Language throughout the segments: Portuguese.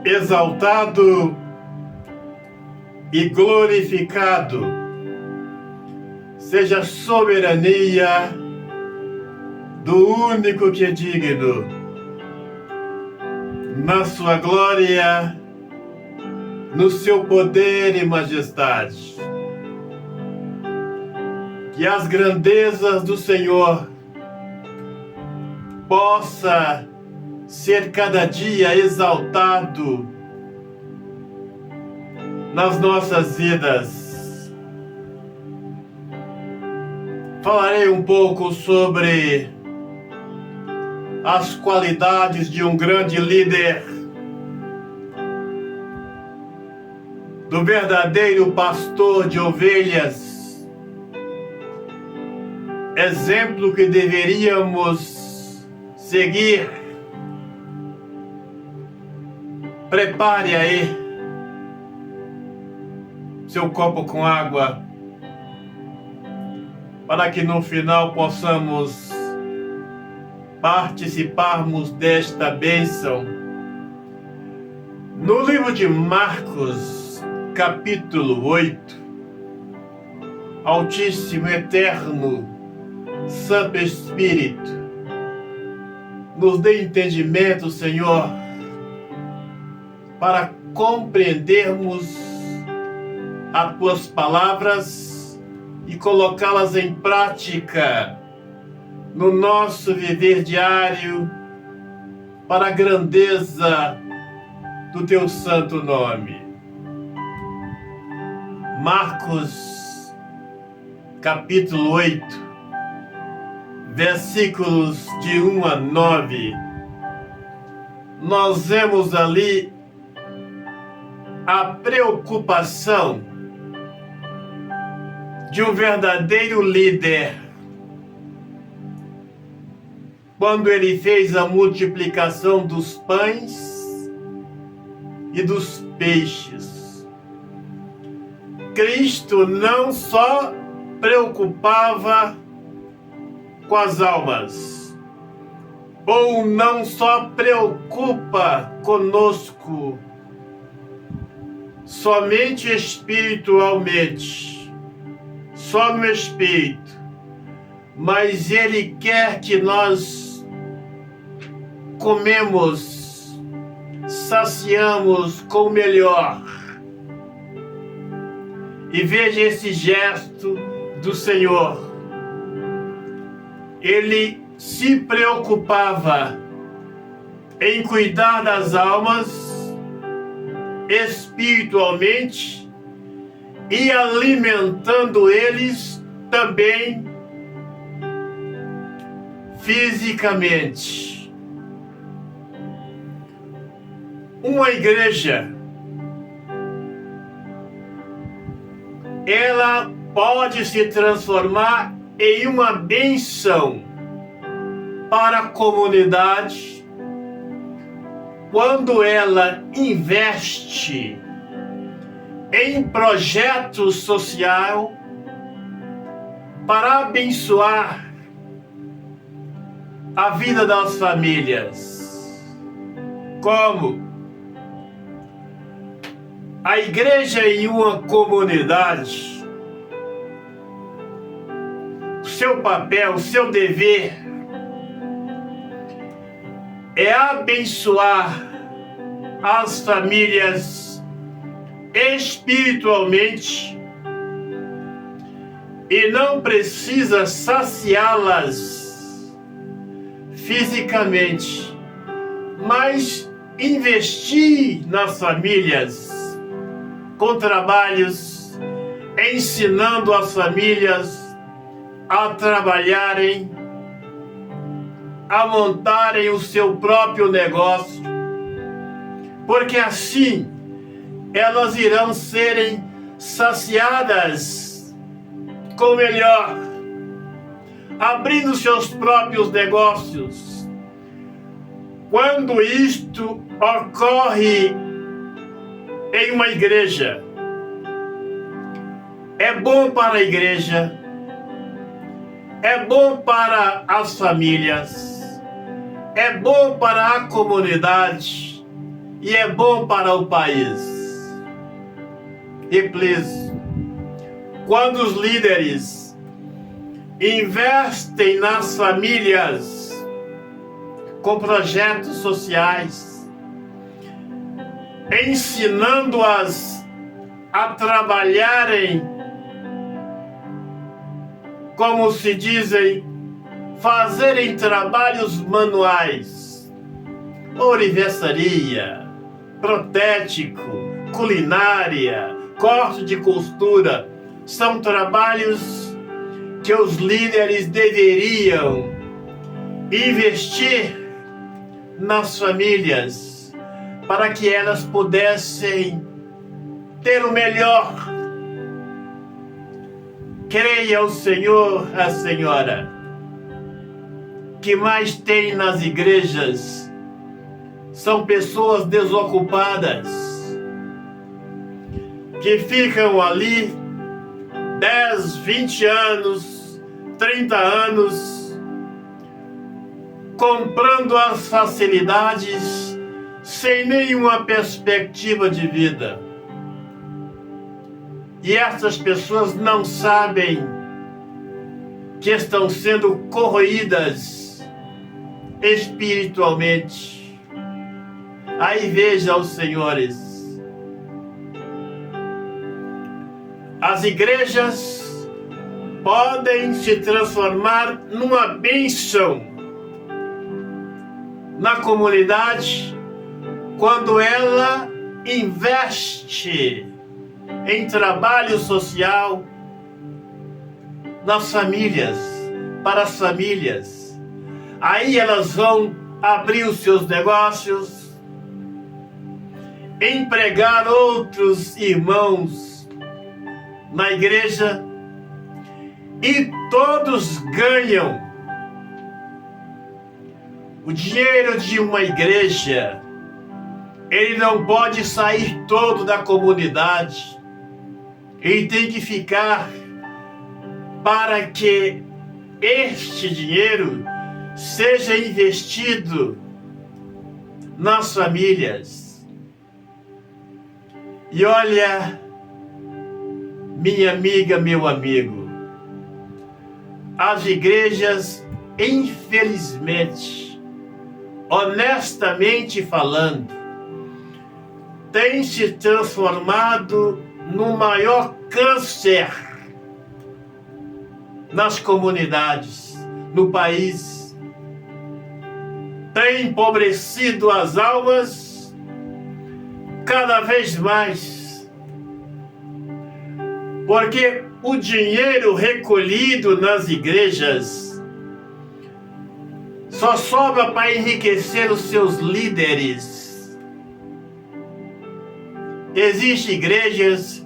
exaltado e glorificado seja a soberania do único que é digno, na sua glória, no seu poder e majestade. Que as grandezas do Senhor possa ser cada dia exaltado nas nossas vidas. Falarei um pouco sobre as qualidades de um grande líder, do verdadeiro pastor de ovelhas, exemplo que deveríamos seguir. Prepare aí seu copo com água, para que no final possamos participarmos desta bênção. No livro de Marcos, capítulo 8, Altíssimo, Eterno, Santo Espírito, nos dê entendimento, Senhor, para compreendermos as Tuas palavras e colocá-las em prática no nosso viver diário, para a grandeza do Teu santo nome. Marcos, capítulo 8, versículos de 1 a 9. Nós vemos ali a preocupação de um verdadeiro líder, quando ele fez a multiplicação dos pães e dos peixes. Cristo não só preocupava com as almas, ou não só preocupa conosco somente espiritualmente, só no espírito, mas Ele quer que nós comemos, saciamos com o melhor. E veja esse gesto do Senhor. Ele se preocupava em cuidar das almas espiritualmente e alimentando eles também fisicamente. Uma igreja, ela pode se transformar em uma bênção para a comunidade quando ela investe em projeto social para abençoar a vida das famílias. Como? A igreja em uma comunidade, o seu papel, o seu dever é abençoar as famílias espiritualmente e não precisa saciá-las fisicamente, mas investir nas famílias com trabalhos, ensinando as famílias a trabalharem, a montarem o seu próprio negócio, porque assim elas irão serem saciadas com o melhor, abrindo seus próprios negócios. Quando isto ocorre em uma igreja, é bom para a igreja, é bom para as famílias, é bom para a comunidade e é bom para o país. E please, quando os líderes investem nas famílias com projetos sociais, ensinando-as a trabalharem, como se dizem, fazerem trabalhos manuais, ourivesaria, protético, culinária, corte de costura, são trabalhos que os líderes deveriam investir nas famílias para que elas pudessem ter o melhor. Creia o Senhor, a Senhora, que mais tem nas igrejas são pessoas desocupadas, que ficam ali 10, 20 anos, 30 anos, comprando as facilidades sem nenhuma perspectiva de vida. E essas pessoas não sabem que estão sendo corroídas espiritualmente. Aí veja os senhores, as igrejas podem se transformar numa bênção na comunidade quando ela investe em trabalho social nas famílias, para as famílias. Aí elas vão abrir os seus negócios, empregar outros irmãos na igreja e todos ganham. O dinheiro de uma igreja, ele não pode sair todo da comunidade. Ele tem que ficar para que este dinheiro seja investido nas famílias. E olha, minha amiga, meu amigo, as igrejas, infelizmente, honestamente falando, têm se transformado no maior câncer nas comunidades, no país. Tem empobrecido as almas cada vez mais, porque o dinheiro recolhido nas igrejas só sobra para enriquecer os seus líderes. Existem igrejas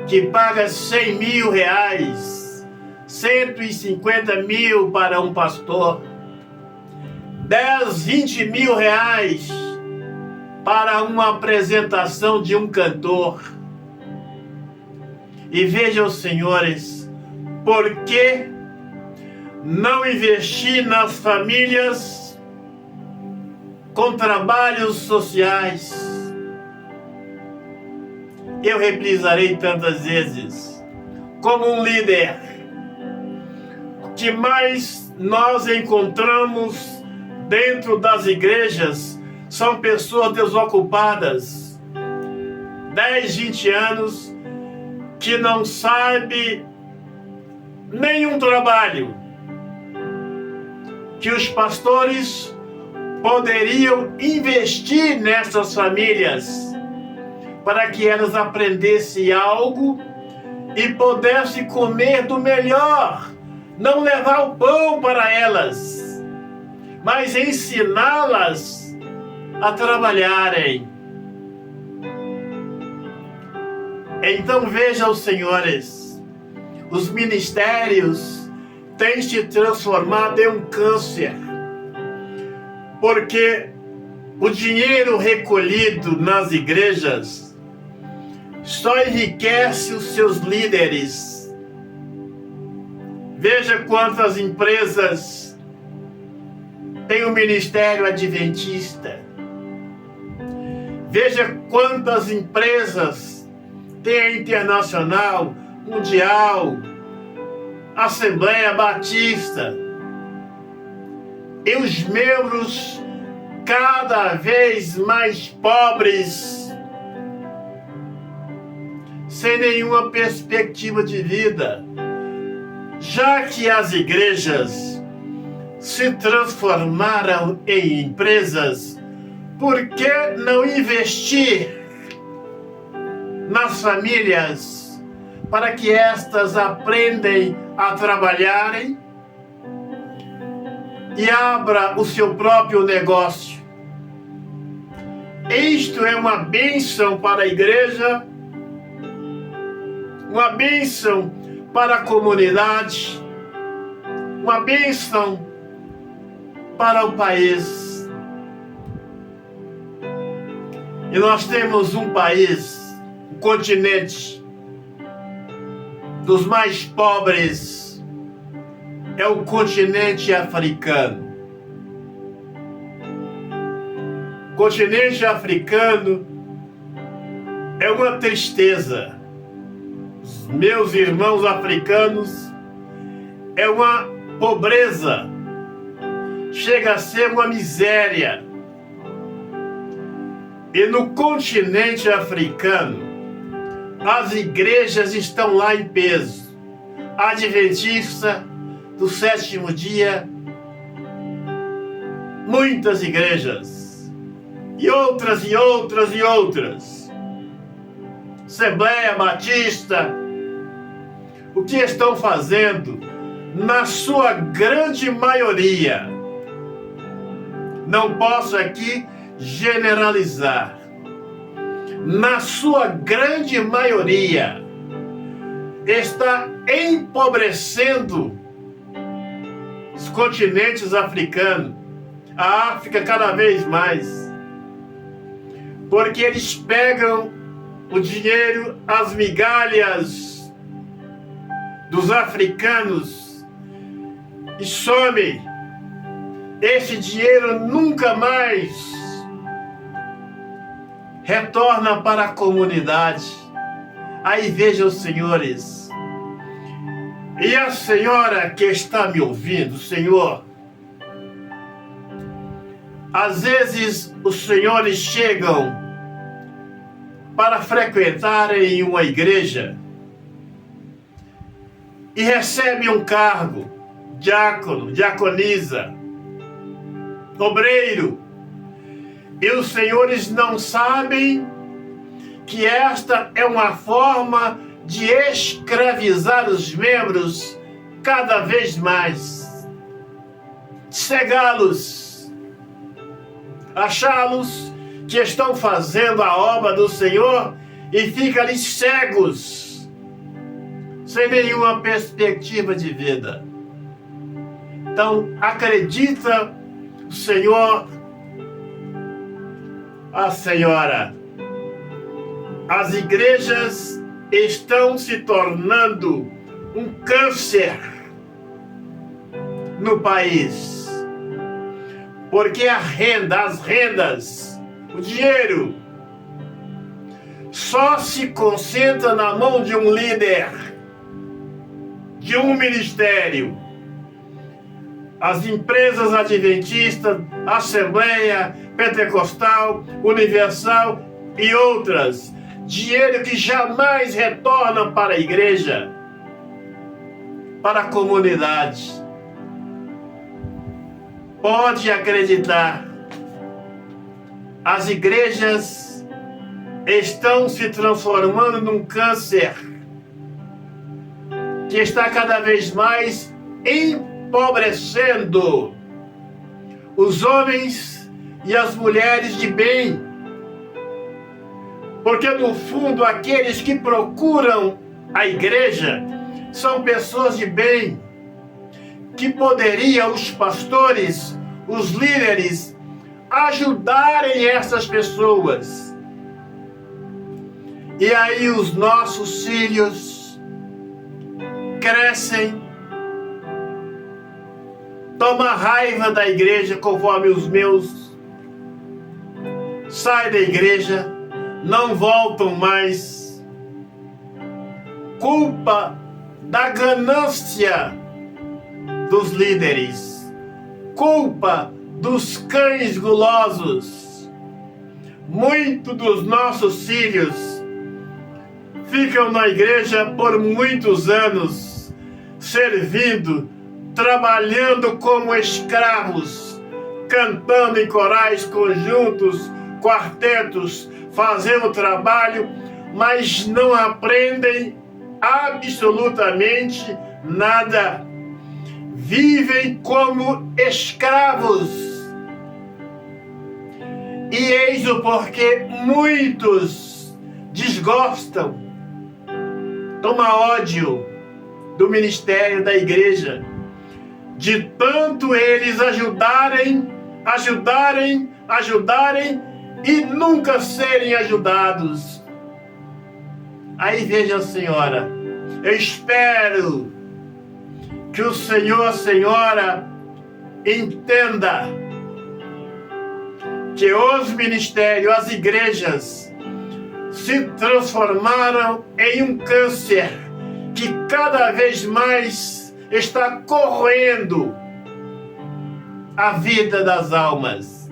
que pagam 100 mil reais, 150 mil para um pastor, 10, 20 mil reais para uma apresentação de um cantor. E vejam, senhores, por que não investir nas famílias com trabalhos sociais? Eu reprisarei tantas vezes, como um líder, o que mais nós encontramos dentro das igrejas são pessoas desocupadas, 10, 20 anos, que não sabem nenhum trabalho, que os pastores poderiam investir nessas famílias, para que elas aprendessem algo e pudessem comer do melhor. Não levar o pão para elas, mas ensiná-las a trabalharem. Então vejam, senhores, os ministérios têm se transformado em um câncer, porque o dinheiro recolhido nas igrejas só enriquece os seus líderes. Veja quantas empresas tem o Ministério Adventista. Veja quantas empresas tem a Internacional, Mundial, Assembleia Batista. E os membros cada vez mais pobres, sem nenhuma perspectiva de vida. Já que as igrejas se transformaram em empresas, por que não investir nas famílias para que estas aprendam a trabalharem e abra o seu próprio negócio? Isto é uma bênção para a igreja, uma bênção para a comunidade, uma bênção para o país. E nós temos um país, um continente dos mais pobres, é o continente africano. O continente africano é uma tristeza. Os meus irmãos africanos, é uma pobreza, chega a ser uma miséria. E no continente africano, as igrejas estão lá em peso. Adventista do sétimo dia, muitas igrejas, e outras, e outras, e outras. Assembleia Batista, o que estão fazendo? Na sua grande maioria, não posso aqui generalizar, na sua grande maioria, está empobrecendo os continentes africanos, a África cada vez mais, porque eles pegam o dinheiro, as migalhas dos africanos e somem. Esse dinheiro nunca mais retorna para a comunidade. Aí vejam, senhores, e a senhora que está me ouvindo, senhor, às vezes os senhores chegam para frequentarem uma igreja e recebem um cargo, diácono, diaconisa, obreiro, e os senhores não sabem que esta é uma forma de escravizar os membros cada vez mais, cegá-los, achá-los que estão fazendo a obra do Senhor e ficam ali cegos, sem nenhuma perspectiva de vida. Então, acredita o Senhor, a senhora, as igrejas estão se tornando um câncer no país, porque a renda, as rendas, o dinheiro só se concentra na mão de um líder, de um ministério. As empresas adventistas, Assembleia Pentecostal, Universal e outras, dinheiro que jamais retorna para a igreja, para a comunidade. Pode acreditar, as igrejas estão se transformando num câncer que está cada vez mais empobrecendo os homens e as mulheres de bem. Porque no fundo aqueles que procuram a igreja são pessoas de bem, que poderiam os pastores, os líderes, ajudarem essas pessoas. E aí os nossos filhos crescem, tomam raiva da igreja, conforme os meus saem da igreja, não voltam mais. Culpa da ganância dos líderes, culpa dos cães gulosos. Muitos dos nossos filhos ficam na igreja por muitos anos, servindo, trabalhando como escravos, cantando em corais, conjuntos, quartetos, fazendo trabalho, mas não aprendem absolutamente nada. Vivem como escravos. E eis o porquê muitos desgostam, tomam ódio do ministério da igreja, de tanto eles ajudarem e nunca serem ajudados. Aí veja, senhora, eu espero que o senhor, a senhora, entenda que os ministérios, as igrejas, se transformaram em um câncer que cada vez mais está corroendo a vida das almas.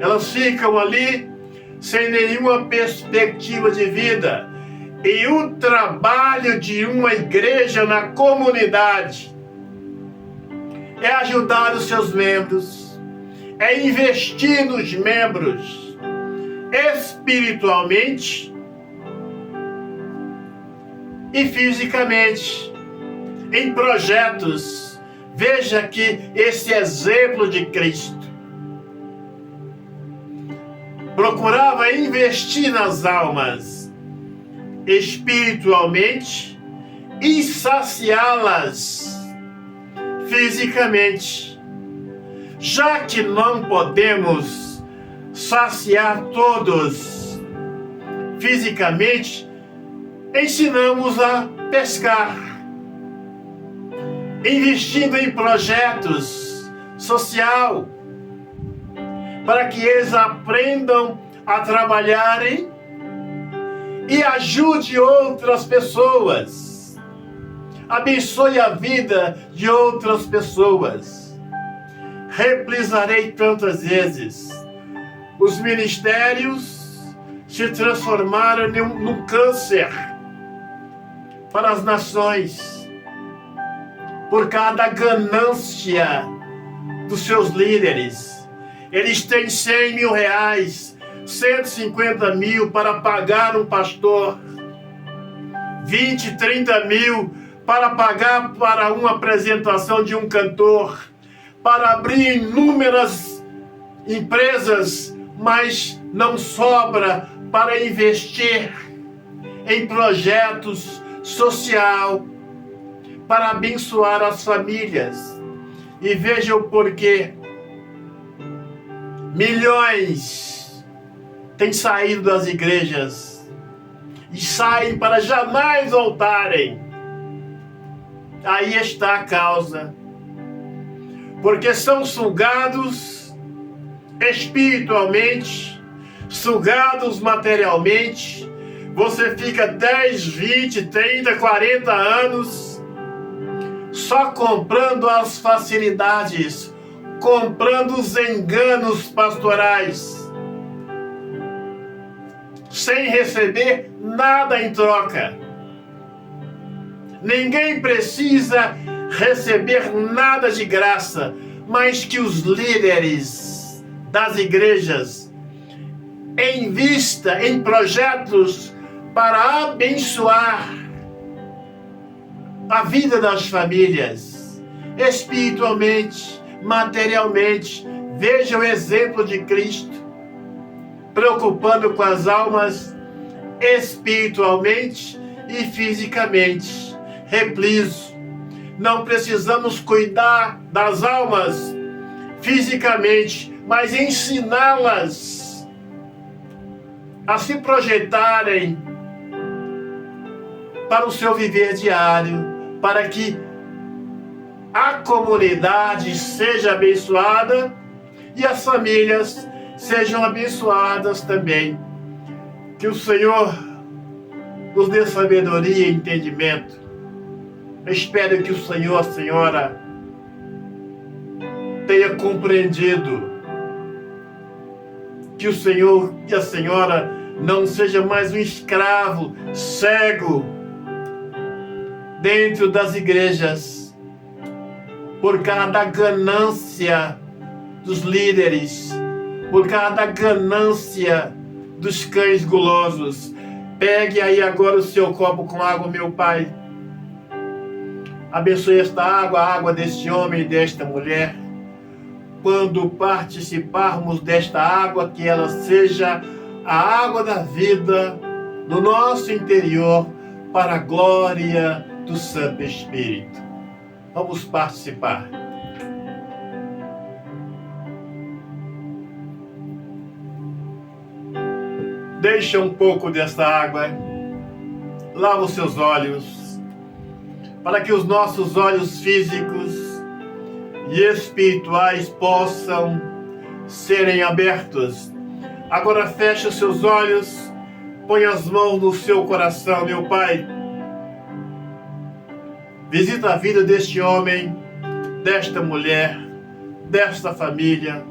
Elas ficam ali sem nenhuma perspectiva de vida. E o trabalho de uma igreja na comunidade é ajudar os seus membros, é investir nos membros espiritualmente e fisicamente, em projetos. Veja aqui esse exemplo de Cristo. Procurava investir nas almas espiritualmente e saciá-las fisicamente. Já que não podemos saciar todos fisicamente, ensinamos a pescar, investindo em projetos social, para que eles aprendam a trabalharem e ajude outras pessoas, abençoe a vida de outras pessoas. Reprisarei tantas vezes, os ministérios se transformaram num câncer para as nações, por causa da ganância dos seus líderes. Eles têm 100 mil reais, 150 mil para pagar um pastor, 20, 30 mil para pagar para uma apresentação de um cantor, para abrir inúmeras empresas, mas não sobra para investir em projetos social, para abençoar as famílias. E veja o porquê. Milhões têm saído das igrejas e saem para jamais voltarem. Aí está a causa. Porque são sugados espiritualmente, sugados materialmente. Você fica 10, 20, 30, 40 anos só comprando as facilidades, comprando os enganos pastorais, sem receber nada em troca. Ninguém precisa receber nada de graça, mas que os líderes das igrejas invista em projetos para abençoar a vida das famílias, espiritualmente, materialmente. Veja o exemplo de Cristo, preocupando com as almas espiritualmente e fisicamente. Repliso, não precisamos cuidar das almas fisicamente, mas ensiná-las a se projetarem para o seu viver diário, para que a comunidade seja abençoada e as famílias sejam abençoadas também. Que o Senhor nos dê sabedoria e entendimento. Eu espero que o Senhor, a Senhora, tenha compreendido que o Senhor e a Senhora não seja mais um escravo cego dentro das igrejas, por causa da ganância dos líderes, por causa da ganância dos cães gulosos. Pegue aí agora o seu copo com água, meu Pai. Abençoe esta água, a água deste homem e desta mulher. Quando participarmos desta água, que ela seja a água da vida no nosso interior, para a glória do Santo Espírito. Vamos participar. Deixa um pouco desta água, lava os seus olhos, para que os nossos olhos físicos e espirituais possam serem abertos. Agora feche os seus olhos, põe as mãos no seu coração, meu Pai. Visita a vida deste homem, desta mulher, desta família.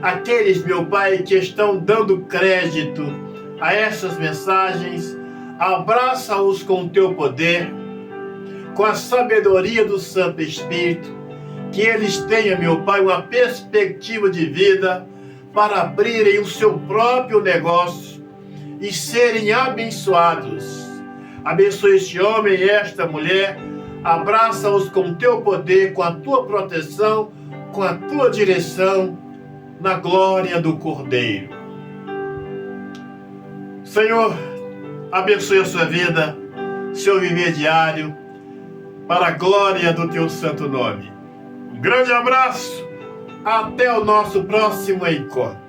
Aqueles, meu Pai, que estão dando crédito a essas mensagens, abraça-os com o teu poder, com a sabedoria do Santo Espírito, que eles tenham, meu Pai, uma perspectiva de vida para abrirem o seu próprio negócio e serem abençoados. Abençoe este homem e esta mulher, abraça-os com o teu poder, com a tua proteção, com a tua direção, na glória do Cordeiro. Senhor, abençoe a sua vida, seu viver diário, para a glória do teu santo nome. Um grande abraço, até o nosso próximo encontro.